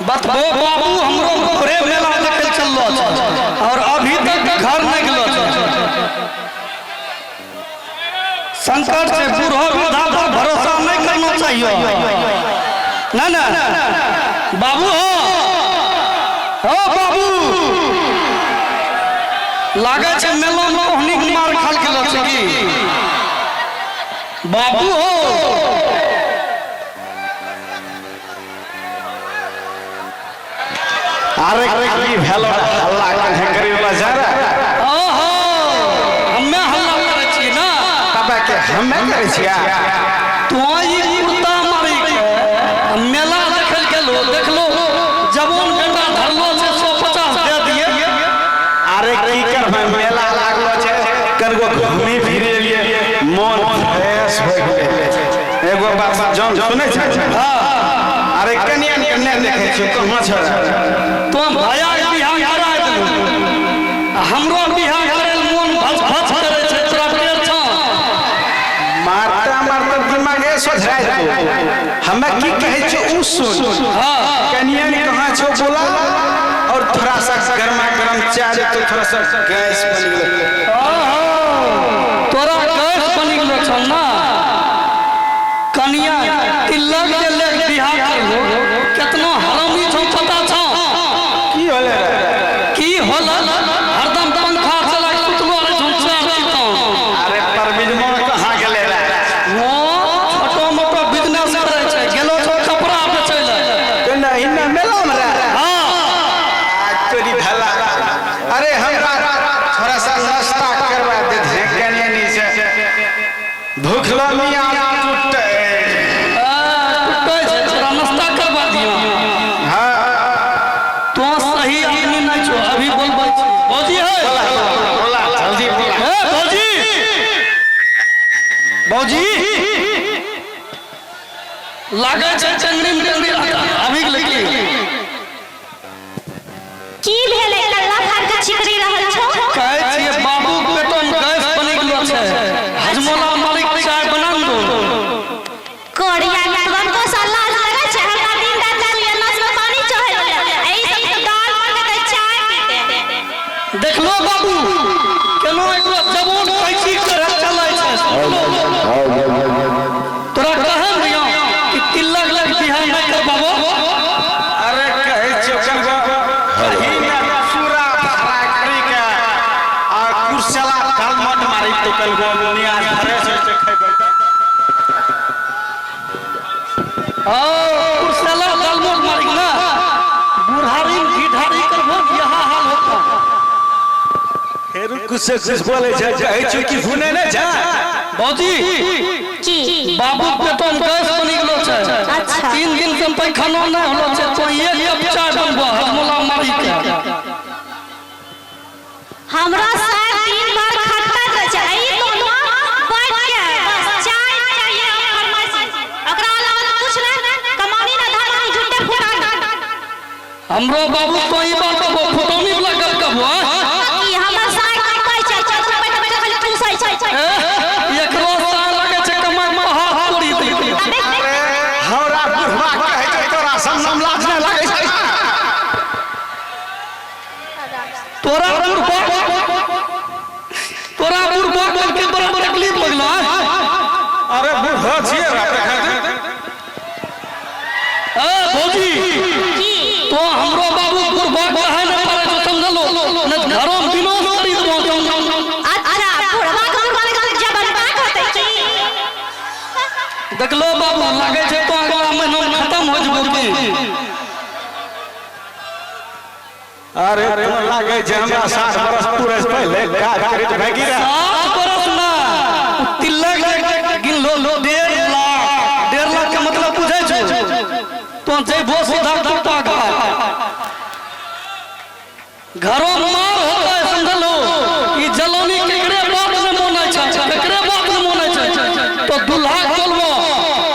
बतबो बाबू हमरो प्रेम मेला देखे चललो और अभी तक घर नहीं गेलो संकट से बूढ़ो वृद्धा पर भरोसा नहीं करना चाहिए ना ना बाबू हो बाबू लागे छे मेलो में ओहनी मार खाल गेलो छे की बाबू हो अरे की भेलो हल्ला काहे करी बाजारा ओहो हम्मे हल्ला करे छी ना तबे के हम्मे करे छिया तो ई कुत्ता मारी के मेला देखल गेलो देखलो जवान बेटा धरलो छे 150 दे दिए अरे की करबे मेला लागलो छे कनगो घूमी फिरे लिए मन फ्रेश हो गेले एगो बात जान सुनै छै हां अरे कन्या कन्या देखे छी कहां छ तो भया बिहार करा देलू हमरो बिहार करे मन भस भस करे छै तोरा पेड़ छ मारता मारता दिमागे सोझाय दो हमें की कहे छ उ सुन हां कन्या ने कहां छ बोला और थोड़ा सा गरमा गरम चाय तो थोड़ा सा गैस बन गेल तोरा गैस बन गेलो छ ना कन्या तिलक के ले बिहार करलो केतना हरामी छ पता छ की होले की होला हरदम पंखा चलाइ सुतलो रे झुमसा चितो अरे परवीन मोर कहां गेले रे वो छोटो मोटो बिजनेस करे छै गेलो छ कपड़ा बेचै ले केना इन्ना मेला में रे हां तोरी भला अरे हमरा थोड़ा सा नाश्ता करवा दे कन्या नी से भूखला मियां टूटे नाश्ता करवा दियो हां तो सही आदमी नहीं छो अभी बोलबै भौजी है बोला जल्दी बोला ए भौजी भौजी लागे छै चंगरी में अभी लगी की भेले कल्ला खान के छिकरी रहल छौ कहै छियै बाबू पेटो में गैस बनि गेलो छै हजमोला मालिक चाय बना दो कोड़िया में तुमको सलाह लगे छै हमरा दिन रात में नस में पानी चढ़े एही सब तो दाल मार के चाय पीते देखलो बाबू केनो एगो जवान कैची करे चलै छै तोरा कहम दियो कि तिलक लग बिहार नहीं कर बाबू अरे कहे चोकन गो ही ना पूरा भरा करी के आ कुर्सला कलमट मारी तो कल गो नियाज भरे से खेबै कुर्सला कलमट मारी ना बुढ़ारी ढिढारी करबो यहां हाल होता फेर कुछ बोले छै कहे छ कि सुने न जा भौजी की बाबू पेटो में गैस बनि गेलो छै अच्छा 3 दिन से पैखाना नहीं होलो छै तो एक कप चाय बनबो हजमोला मारी के हमरा साथ दिन भर खटका दे छै ई दोनों बैठ के बस चाय चाहिए फरमाइश ओकरा अलावा कुछ नहीं कमानी ना धार नहीं झूठे फुटा हमरो बाबू तो ई बात को फोटोनी वाला गल कहबो ई हमरा साथ कहै छै चल बैठ बैठ खाली पूछै छै एकरो साल लगे छै कमर में हाथ तोड़ी दी हमरा बुढ़वा कहे छै तोरा सम्मान लाज न लागे छै तोरा बुढ़वा बोल के बड़ा तकलीफ लगला अरे बुढ़वा छिए ए भौजी तो हमरो बाबू बुढ़वा कहे न पारे तो समझलो न घरों में विनाश करी देबो अच्छा बुढ़वा कौन वाले जबन बात होते की देखलो बाबू लागे छै तो अगला महीना में खत्म हो जबो की अरे लागे छै हमरा 60 बरस पूरे से पहले काज करैत भागी रे 7 बरस ना तिलक गिन लो 1.5 लाख के मतलब बुझै छै तो जइबो सीधा कुत्ता का घरों मार होता है समझलो ई जलोनी केकरे बात में मोनै छै केकरे बात में मोनै छै तो दुल्हा बोलबो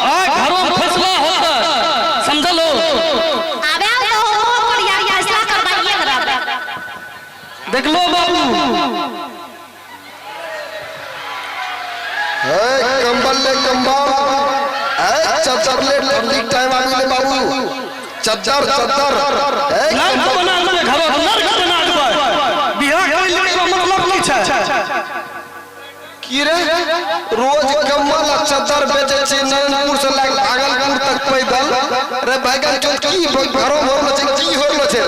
आ घरों में फैसला होता समझलो आबे तो कोड़िया फैसला करवाइए रहबे देखलो बाबू कंबल ले कंबल चल चल ले पब्लिक टाइम आ गई बाबू चद्दर नर्क बना देबै घरो नर्क बना देबै बियाह कइले के मतलब की छै की रे रोज कम्बल चद्दर बेचे छी नारायणपुर से लाग भागलपुर तक पैदल रे बैगन के की घरो भर में की होलो छै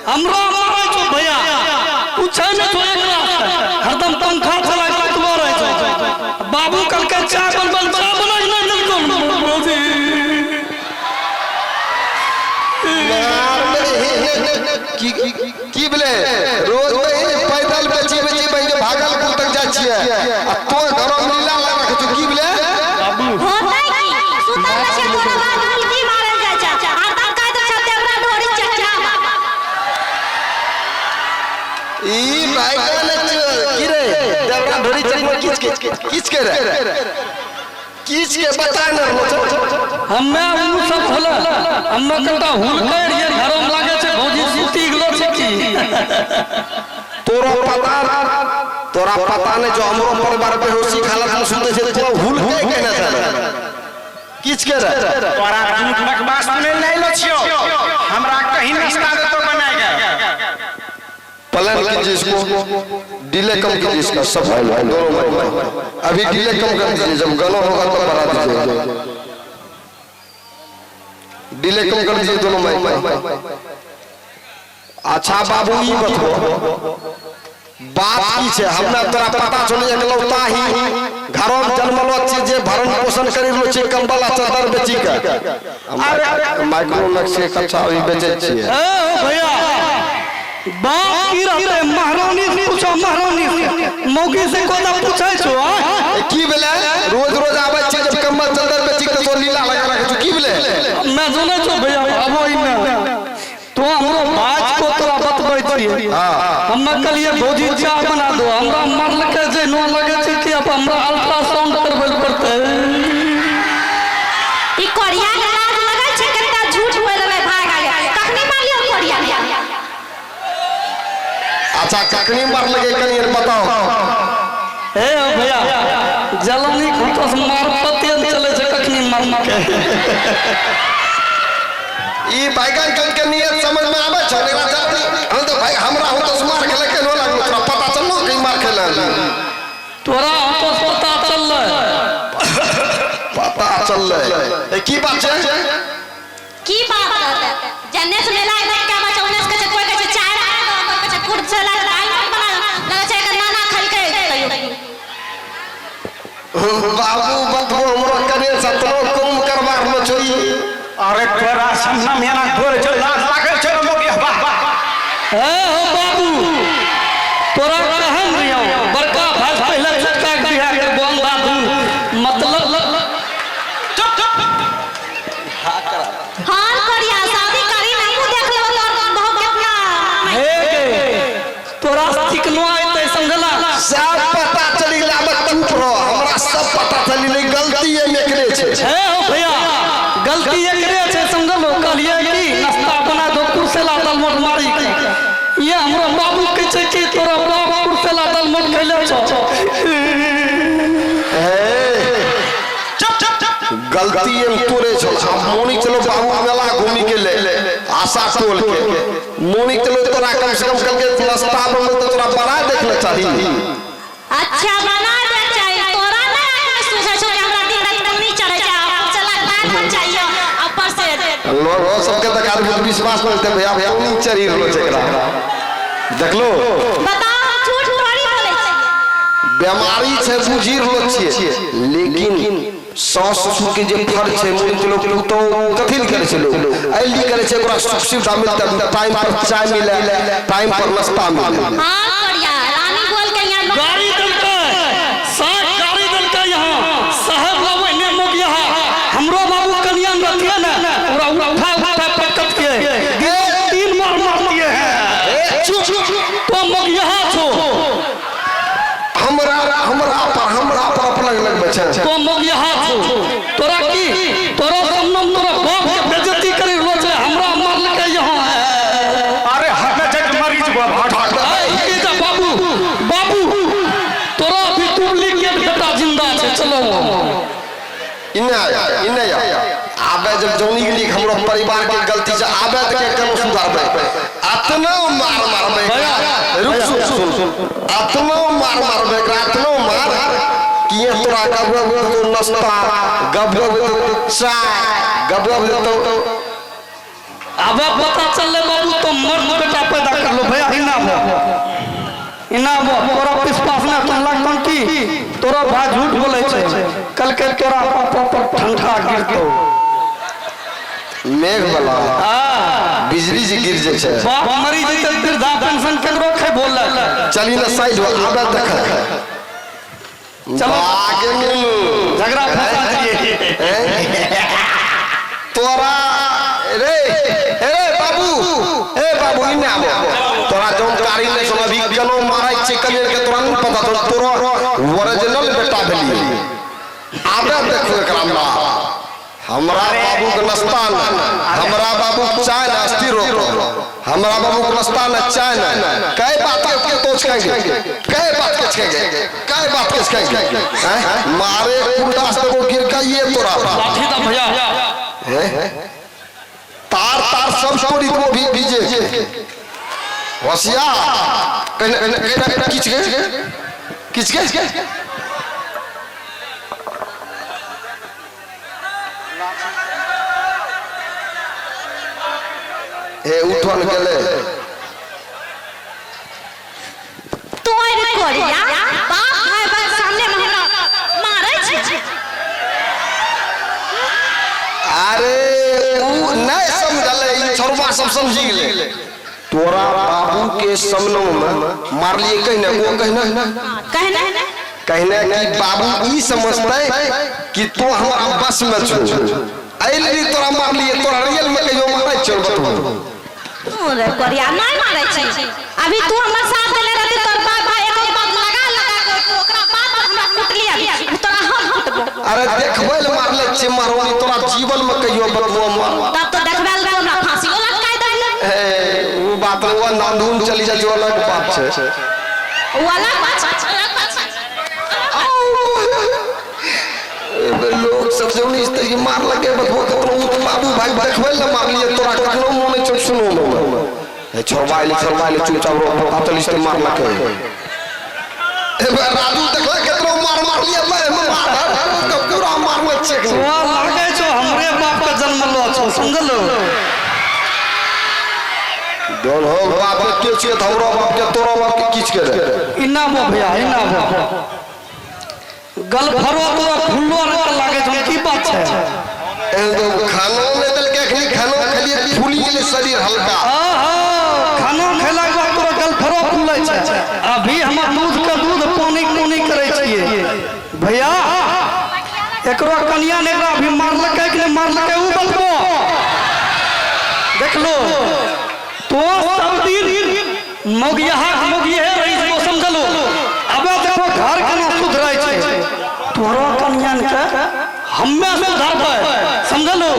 हमरा मारै छौ भैया पूछै ने तो एकरा हरदम पंखा चला के सुतबो रहै छै बाबू कल के चाय बनबल चाय बनाई नहीं देलको रोजी की बोले रोज में पैदल बेची बहिन भागलपुर तक जा छिए आ तो घरो लीला लगा के की बोले होतै की सुतल छै तोरा बाद उल्टी मारल जाइ छै हरदम कहै छै देवरा ढोरी चचा ई बैगन की रे देवरा ढोरी चमक किच के रे किच के बता न हम्मे उ सब होला हम्मे कटा हुल कर ये घरो में लागे छै भौजी सूती गेलो छै की तोरा पता नहीं जो हमरो परिवार पे होसी खाला हम सुनते छै तो हुल के कहना चाहे किच के रे तोरा झूठ बकवास सुनै नहीं लो छियो हमरा कहीं नाश्ता दे तो बनाएगा प्लान कीजिए इसको डिले कम कीजिए इसका सब दोनों में अभी डिले कम कर दीजिए जब गाना होगा तो बढ़ा दीजिए डिले कम कर दीजिए दोनों में अच्छा बाबू ई बताओ बात की छै हमरा तोरा पता चले एकलौता ही घरो में जन्मलो छै जे भरण पोषण करि रहलो छै कंबल आ चादर बेची के अरे माइक्रो नक्शे कच्चा अभी बेचै छियै ए भैया बाप की रहते महारानी से पूछो महारानी से मौगी से कोदा पूछै छो की भेलै रोज आबै छै जब कंबल चादर बेची के तो लीला लगा रखे छो की भेलै मैं सुनै छो भैया आबो इने तो हमरो बात को तोरा बतबै छियै हम्मे कहलिए भौजी चाय बना दो हमरा मरल के जे न लगे छै कि अब हमरा अल्ट्रासाउंड करबै पड़तै ई कोरिया के लाज लगै छै कत्ता झूठ बोलले भाग गया कखनी मारियो कोरिया अच्छा कखनी मार लगे कनी बताओ ए भैया जलनी खुटो से मार पते चले छै कखनी मार के ई बैगन के नियत समझ में आबै छै एकरा जानी हम तो भाई हमरा हो तो मार खेले के न लागलो तोरा पता चललो कि मार खेले तोरा तो पता चललै पता चललै ए की बात छै की बात करते जन्ने से मेला इधर क्या बचा उन्हें के कोई के चाय बना दो कोई के कुर्त से ला आलमंड बना लगे छै के नाना खल के बाबू बतबो हमरो कने सतनो कम करबा रहलो छै अरे तोरा सामना में ना घोर जो लाज लागे छै मोगिया वाह ए हो बाबू तोरा कहन दियो बड़का भाई पहले छोटका के बियाह के बोल दादू मतलब हां कोरिया शादी करी ना मुंह देख ले तोर बहु कितना हे तोरा चिकनो आइते समझला सब पता चली गेला अब चुप रहो हमरा सब पता चली ले गलती एकरे छै हे हो भैया गलती एकरे छै समझलो कहलिए कि नाश्ता बना दो कुर्सेला दलमोट मारी के ये हमरो बाबू के छै कि तोरा बाप कुर्सेला दलमोट खैले छौ गलती हम तोरे छो मोनी चलो बाबू मेला घूमी के ले आशा टोल के मोनी चलो तोरा कम से कम कल के नाश्ता में तो तोरा बना देख ले चाही अच्छा बना दे चाहिए तोरा ना सोचे छो कि हमरा दिन रात नहीं चढ़े जा चला बात पर चाहिए ऊपर से लोग सबके तक आदमी विश्वास करते भैया नहीं चढ़ी रहलो छै एकरा देखलो बताओ झूठ थोड़ी बोले छी बीमारी छै बुझी रहलो छियै लेकिन सास ससुर के जे फर्ज छै मोनी चलो तो कथि करे छै लोग ऐली करे छै ओकरा सुख सुविधा मिलता टाइम पर चाय मिले टाइम पर नाश्ता मिले हां कोरिया रानी बोल के यहां गाड़ी दलकै साथ गाड़ी दलकै यहाँ साहब बाबू ने मोगिया हमरो बाबू कनिया रखिए ना पूरा उठा पटक के तीन मार दिए हैं तो मोगिया छो हमरा पर अपना लगबै छै तो मोगिया छो तोरा की तोरा सामने तोरा बाप के बेइज्जती करि रहलो छै हमरा मारल के यहाँ अरे हट जग मरीज हट बाबू तोरा भी डुप्लीकेट बेटा जिंदा छै चलो इन्ने या आबे आबे जब जौनी के लिए हमरो परिवार के गलती से आबे त के केनो सुधारबे अतनो मार मारबे रुक सुन अतनो मार मारबे अतनो मार कि तोरा गब तो नाश्ता गब चाय गब तो अब पता चल बाबू तो मर्द बेटा पैदा कर लो भैया इना वो तोरा विश्वास ना तुम लगतन की तोरा भाई झूठ बोले छे कल के तोरा पर ठंडा गिरतो मेघ वाला बिजली से गिर जे छे बाप मरी जते वृद्धा पेंशन केकरो खे बोल चली ना साइड आबे देख चलो आगे में झगड़ा फंसा दिए तोरा रे बाबू इने आबो तोरा जोन कारी ने सुन अभी कनो मारै छै कलियर के तोरा नहीं पता तो तोरा ओरिजिनल बेटा भेली आबे देखो एकरा में हमरा बाबू के नाश्ता हमरा बाबू के चाय नाश्ती रोको हमरा बाबू के नाश्ता न चाय न कई बात के तोच कहेंगे कई बात के छेगे कई बात के छेगे मारे कुंडा से को गिर का ये तोरा लाठी दा भैया तार सब छोड़ी को भी भीजे होशियार किच के ए उठन गेले तो रे कोरिया बाप भाई बाप सामने हमरा मारै छै अरे उ नहीं समझले ई छोरबा सब समझी गेले तोरा बाबू के सामने में मार लिए कहने वो कहने कि बाबू ई समझते कि तू हमारा बस में छो आइली तोरा मार लिए तोरा रियल में कहियो मारै छ बतू अरे कोरिया नहीं मारै छै अभी तू हमर साथ देले रहती तोर बाप भाई एक बात लगा के ओकरा बाद हमरा कुट लिया तोरा हम कुटबो अरे देखबै ले मारले छ मारवानी तोरा जीवन में कहियो बतबो मार तब तो देखबे ले हमरा फांसी लटकाई दे ए वो बात वो नांदून चली जा जो अलग बात छै वाला बात लोग सब जो नहीं इस तरह मार लगे बतबो कतनो बाबू भाई देखबै ले मार लिए तोरा कखनो मोने छ सुनो ए छोरबाइले चुपचाप रो पातल इस मार लगे राजू देखो कतनो मार लिए मैं पूरा मारले छै तोरा लागे छो हमरे बाप का जन्म लो छो समझलो दोन हो बाप के छिए हमरो बाप के तोरो बाप के किछ करे इना वो भैया इना वो गल भरो तोरा फुल्लो रंग लागे छो की बात छै खानो में दल के अखनी खानो खलिए फूली गेले शरीर हल्का खाना खेला के बाद तोरा गल भरो फुलै छै अभी हम दूध के दूध पानी करे छिए भैया एकरो कनिया ने एकरा अभी मारलकै कि नहीं मारलकै उ बतबो देख लो तो सब दिन मोगिया रही वो समझलो अबे देखो घर केना सुधरै छै तोरा कनिया के हम्मे सुधारबै समझलो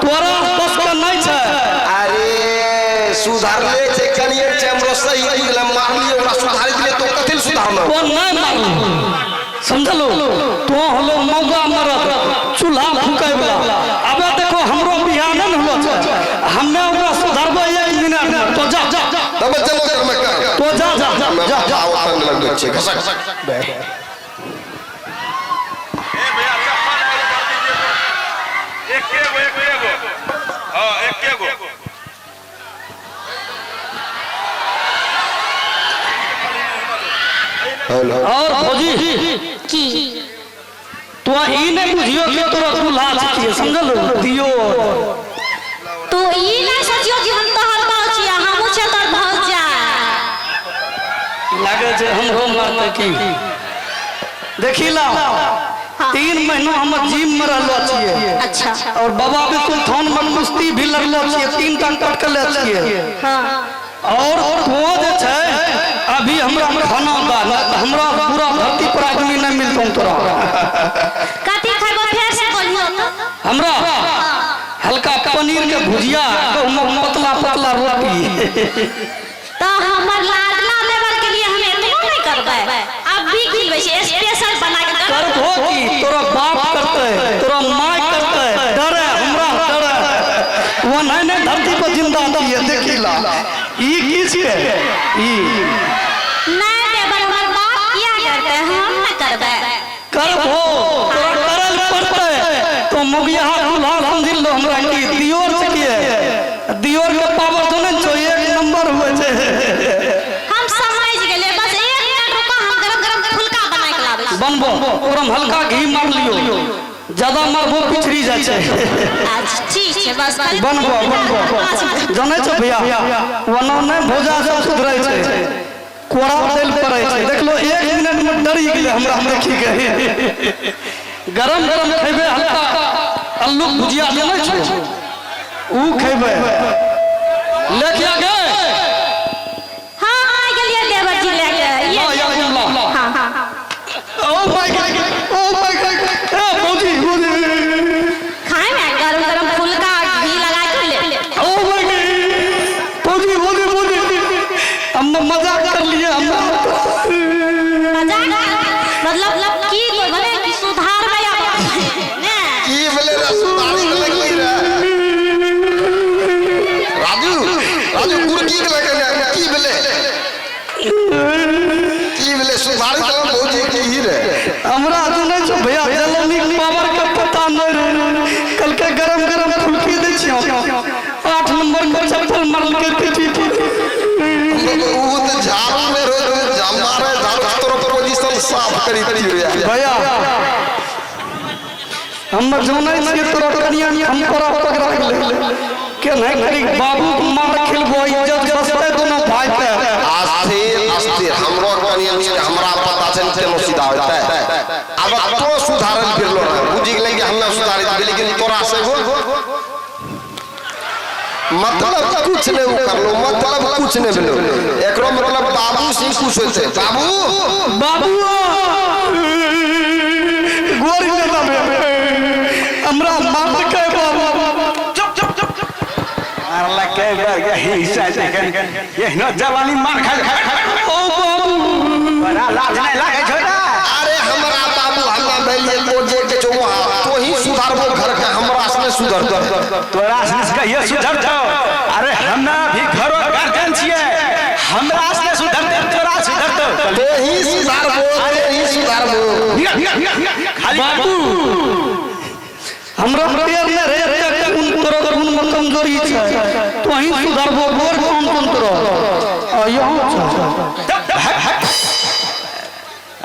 तोरा बस के नहीं छै अरे सुधारले छै कनियर छै हमरो सही गेल मार लिए ओकरा सुधार दिले तो कथिल सुधारना तो नहीं मारू समझलो तो हलो मौगा मरद चूल्हा फूकै वाला अबे देखो हमरो बियाह नहीं होलो छै हम्मे ओकरा सुधारबै एक मिनट में तो जा तब चलो कर मैं कर तो जा जाओ तंग लग छै खसक और भौजी की तो ई नहीं बुझियो कि तोरा चूल्हा छिए समझलो दियो तो ई नहीं सोचियो कि हम तोहर बाप छिया हमहु छै तोर भौजा लागे छै हमरो मारते की देखिला 3 महीना हम जिम में रहलो छिए अच्छा और बाबा बिल्कुल थान में कुश्ती भी लड़लो छिए 3 टन कट के ले छिए हां और तो जे छै अभी हमरा खाना दा हमरा पूरा धरती पर आदमी नहीं मिलतो तोरा कथि खाइबो फेर से बोलियो तो हमरा हल्का पनीर के भुजिया पतला रोटी तो हमर लाडला लेवल के लिए हम एतनो नहीं करबै अब भी खिलबै छै स्पेशल बना के करबो की तोरा बाप करते तोरा माय करते डरे हमरा वो नहीं धरती पर जिंदा किए देखिला ई किस के ई नहीं देवर हमर बाप किया करते हैं, हम न करबे। करबो तोरा करल पड़ते तो मुगिया दूल्हा समझ लो हमरा की दियोर से किए दियोर के पावर तो नहीं छो एक नंबर हुए छे। हम समझ गेले, बस 1 मिनट रुको, हम गरम गरम फुलका बनाए के लाबै छी। बनबो ओकरम हल्का घी मार लियो, ज्यादा मारबो पिछड़ी जाय छे। अच्छा ठीक है, बस बनबो जाने छो भैया वनो ने भोजा सब सुधरै छे कोड़ा तेल पड़ै छे देख लो 1 मिनट में डरी गेले हमरा देखी के। गरम गरम खैबे हल्का आलू भुजिया लेने छो ऊ खैबे लेके आ गए। हां आ गेलिए देवर जी लेके ये। हां हां ओ माय गॉड ए भौजी खाए में गरम गरम फुलका घी लगा के ले। ओ माय गॉड भौजी हम मजाक कर लिए हम मजाक मतलब की बने कि सुधार में आप ने की बोले रे सुधार लगी रे राजू राजू गुरकी के लगे की बोले सुधार के बहुत की रे हमरा जाने छो भैया जलनी पावर के पता नहीं कल के गरम गरम फुलकी दे छियो 8 नंबर को चप्पल मार के पीठी वो तो झाड़ू में रोज जमा रहे झाड़ू तरफ पोजीशन साफ करी दियो भैया हम जाने छी तोरा कनिया हम तोरा पकड़ा ले के नहीं करी बाबू मार खिलबो इज्जत सस्ते दोनों भाई पे आस्ते हमरो कनिया हमरा पता छै केनो सीधा होता है अब तो सुधारल फिरलो बुझि गेलै कि हमरा सुधारित लेकिन तोरा से मतलब कुछ नहीं कर लो मतलब कुछ नहीं बोलो एकरो मतलब बाबू से कुछ होते बाबू गोरी ले दबे हमरा मार के बाबू चुप मारला के यही से ये न जवानी मार खा ओ बाबू बड़ा लाज नहीं लागे छोड़ा। अरे हमरा बाबू हमरा भेलिए तो जे के जो तो ही सुधारबो घर के हमरा से सुधर तोरा से कहियो सुधर जाओ। अरे हम भी घरो गार्जियन छिए, हमरा से सुधर दे तोरा सुधर दो तो ही सुधारबो खाली बाबू हमरा पेड़ में रे उन तोरा गुण में कमजोरी छै तो ही सुधारबो गोर काम कोन तोरा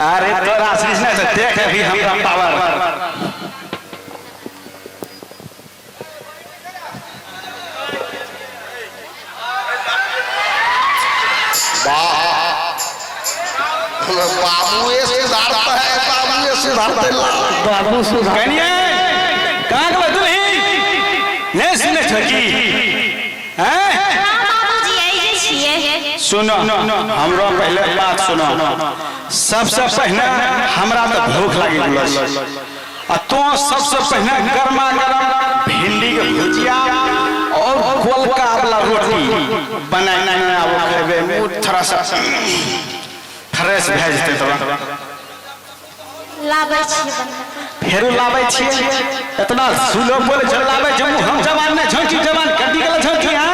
अरे तोरा से नहीं देख भी हमरा पावर बाबू ये सुधारता है बाबू ये सुधारते बाबू सुधार कनिए कहां के दुल्ही नहीं सुने छोकी हैं। हां बाबूजी आई छिए। सुनो हमरो पहले बात सुनो, सबसे पहले हमरा तो भूख लागी गेल आ तो सबसे पहले गरमा गरम भिंडी के भुजिया और गोलका वाला रोटी बनाना वो खेबे मुंह थोड़ा सा फ्रेश भए जेतै तो लाबै छी बना फेरो लाबै छियै इतना सुलो बोले छ लाबै छ हम जवान ने झोंकी जवान कड्डी गेल झोंकी हैं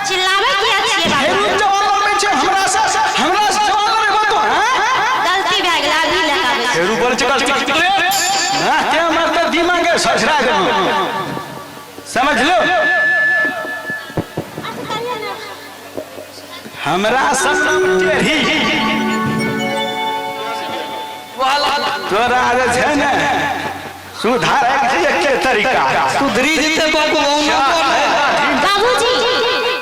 चिल्लाबै किया छिए बाबू? फेरो जवान लाबै छ हमरा से जवान लाबै बातो हैं गलती भए गेल, आदमी लगाबै छी। फेरो बोल छ गलती हां के हमर त दिमाग ससरा दे समझ लो हमरा सब टेढ़ी तोरा जे छै ने सुधारे के के तरीका सुधरी जेते बाबू बाबूजी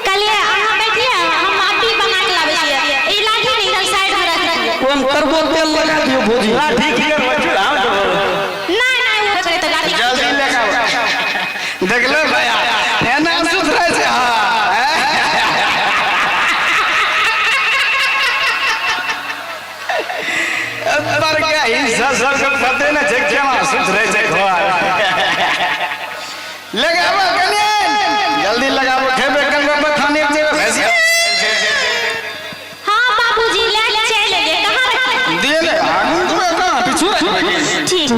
कलिए अहाँ बैठिए, हम माटी बना के लाबै छिए। ई लाठी ने इधर साइड में रख दिए। कोन करबो तेल लगा दियो भौजी लाठी की कर बचू हम तो नहीं वो करे तो लाठी जल्दी लेके देख लो भैया एना सुधरे से पर का हिस्सा सब पते न छै केना सुधरे छै घर लगाबो कनिए जल्दी लगाबो खेबे करबे खाने के जगह भैंसिया। हां बाबूजी ले चले गे, कहां रखे? दे ले आगू में कहां पीछू ठीक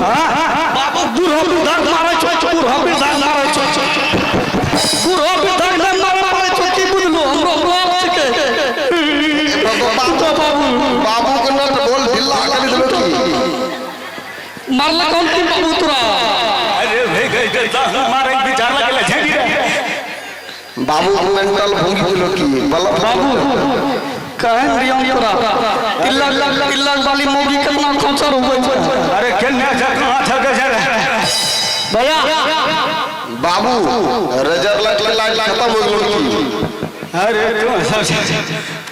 बाबू बूढ़ो विधान मारे छो बूढ़ो विधान मारे छो बूढ़ो विधान मारे छो की बुझलो हमरो बाप के बाबू के नट बोल ढिल्ला कर दिलो की मारला कौन की बाबू तोरा अरे भाई गई मारे विचार लगले झेड़ी रे बाबू को मेंटल भूंगी दिलो की बाबू कहन रियम तोरा तिल्ला वाली मोगी कितना खोचर हो गई अरे केने जखना थक जरे भैया बाबू रिजल्ट लाइट खत्म हो गलो की अरे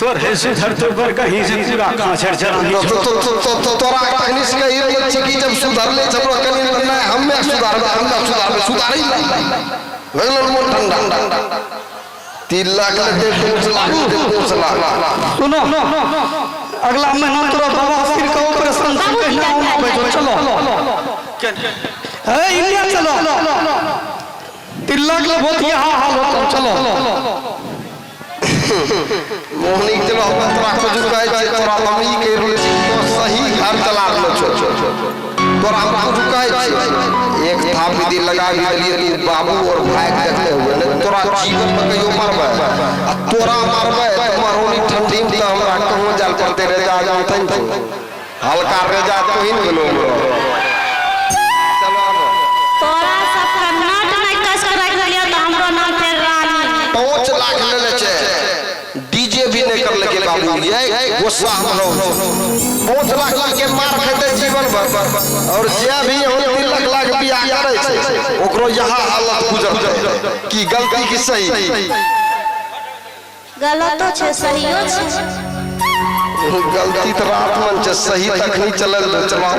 तोर है सुधर तो पर कहीं से पूरा काछड़ चढ़ा तोरा कनिस के ई लोग छी की जब सुधर ले छबरो कनी ना हम्मे सुधारई होइलो मोन ठंडा 3 लाख ले पूछला सुनो अगला महीना तोरा बाबा सिर का ऑपरेशन कहना होना चलो ए इंडिया चलो 3 लाख ले बहुत यहां हाल होता चलो मोहनी चलो तोरा को जुकाई छै तोरा मम्मी के रोजी तो सही घर चला लो छो तोरा को जुकाई छै एक थापी दी लगा दिलिए बाबू और भाई देखते हुए ने तोरा जीवन में कहियो मरबे आ तोरा मरबे मरोनी ठंडी में हमरा कहूं जाल करते रे जा जानतै हल्का रे जा तो ही गेलो तोरा सबका नाट नहीं कस के रख लिया तो हमरो नाम फेर रानी 5 लाख ले छै डीजे भी नहीं कर लेके बाबू ये गुस्सा हमरो 5 लाख के मार खेते जीवन भर और जे भी 3 लाख बियाह करे छै ओकरो यहां हालत गुजरते की गलती की सही गलतो छे सहियो छे गलती तो रात मन छै सही तक नहीं चलल चलाओ